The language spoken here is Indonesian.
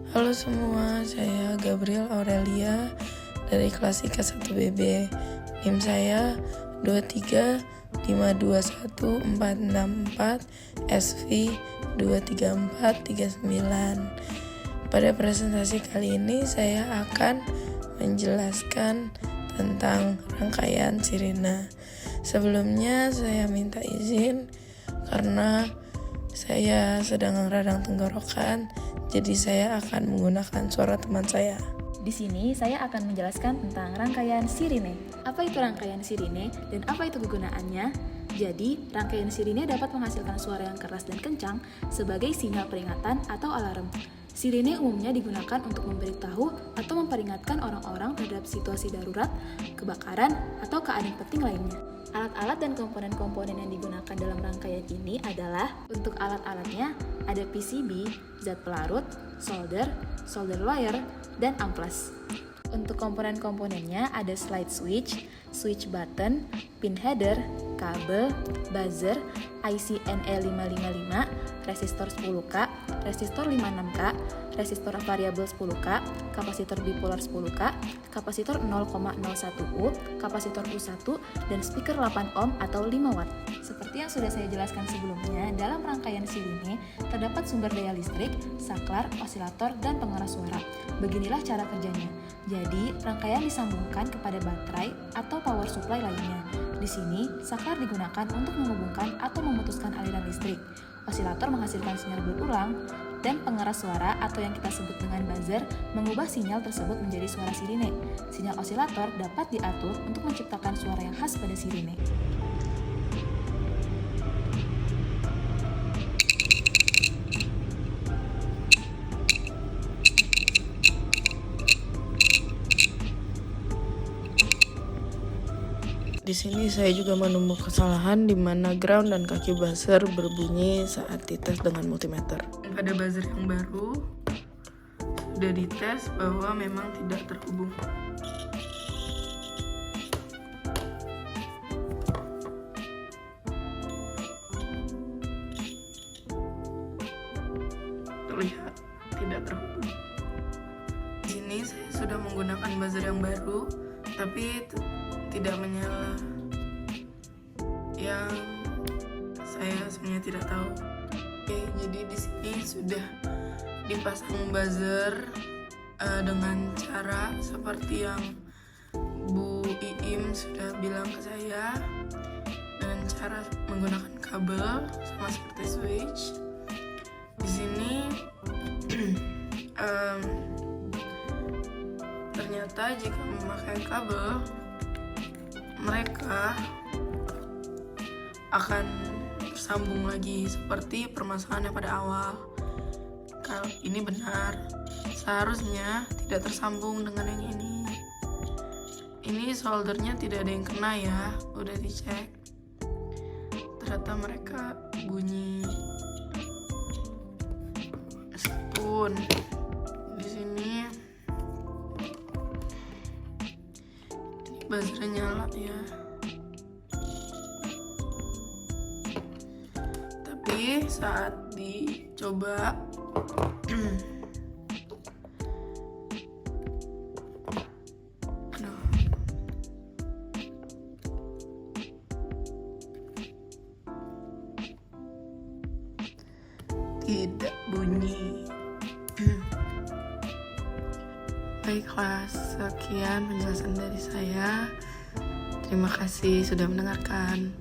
Halo semua, saya Gabriel Aurelia dari kelas IKA 1BB. NIM saya 235214464 SV 23439. Pada presentasi kali ini saya akan menjelaskan tentang rangkaian sirine. Sebelumnya saya minta izin karena saya sedang radang tenggorokan, jadi saya akan menggunakan suara teman saya. Di sini saya akan menjelaskan tentang rangkaian sirine. Apa itu rangkaian sirine dan apa itu kegunaannya? Jadi, rangkaian sirine dapat menghasilkan suara yang keras dan kencang sebagai sinyal peringatan atau alarm. Sirine umumnya digunakan untuk memberitahu atau memperingatkan orang-orang terhadap situasi darurat, kebakaran, atau keadaan penting lainnya. Alat-alat dan komponen-komponen yang digunakan dalam rangkaian ini adalah, untuk alat-alatnya ada PCB, zat pelarut, solder wire, dan amplas. Untuk komponen-komponennya ada slide switch, switch button, pin header, kabel, buzzer, IC NE555, resistor 10K, resistor 56K, resistor variabel 10K, kapasitor bipolar 10K, kapasitor 0,01U, kapasitor U1, dan speaker 8 ohm atau 5 watt. Seperti yang sudah saya jelaskan sebelumnya, dalam rangkaian sirine terdapat sumber daya listrik, saklar, osilator, dan pengeras suara. Beginilah cara kerjanya. Jadi, rangkaian disambungkan kepada baterai atau power supply lainnya. Di sini, saklar digunakan untuk menghubungkan atau memutuskan aliran listrik. Osilator menghasilkan sinyal berulang, dan pengeras suara atau yang kita sebut dengan buzzer mengubah sinyal tersebut menjadi suara sirine. Sinyal osilator dapat diatur untuk menciptakan suara yang khas pada sirine. Di sini saya juga menemukan kesalahan di mana ground dan kaki buzzer berbunyi saat dites dengan multimeter. Pada buzzer yang baru sudah dites bahwa memang tidak terhubung. Terlihat tidak terhubung. Di sini saya sudah menggunakan buzzer yang baru, tapi tidak menyala. Yang saya sebenarnya tidak tahu. Oke, jadi di sini sudah dipasang buzzer dengan cara seperti yang Bu Iim sudah bilang ke saya, dengan cara menggunakan kabel sama seperti switch. Di sini ternyata jika memakai kabel, mereka akan tersambung lagi seperti permasalahannya pada awal. Kalau ini benar, seharusnya tidak tersambung dengan yang ini. Ini soldernya tidak ada yang kena ya, udah dicek. Ternyata mereka bunyi. Meskipun di sini buzzernya nyala ya, tapi saat dicoba tidak bunyi. Baiklah, sekian penjelasan dari saya. Terima kasih sudah mendengarkan.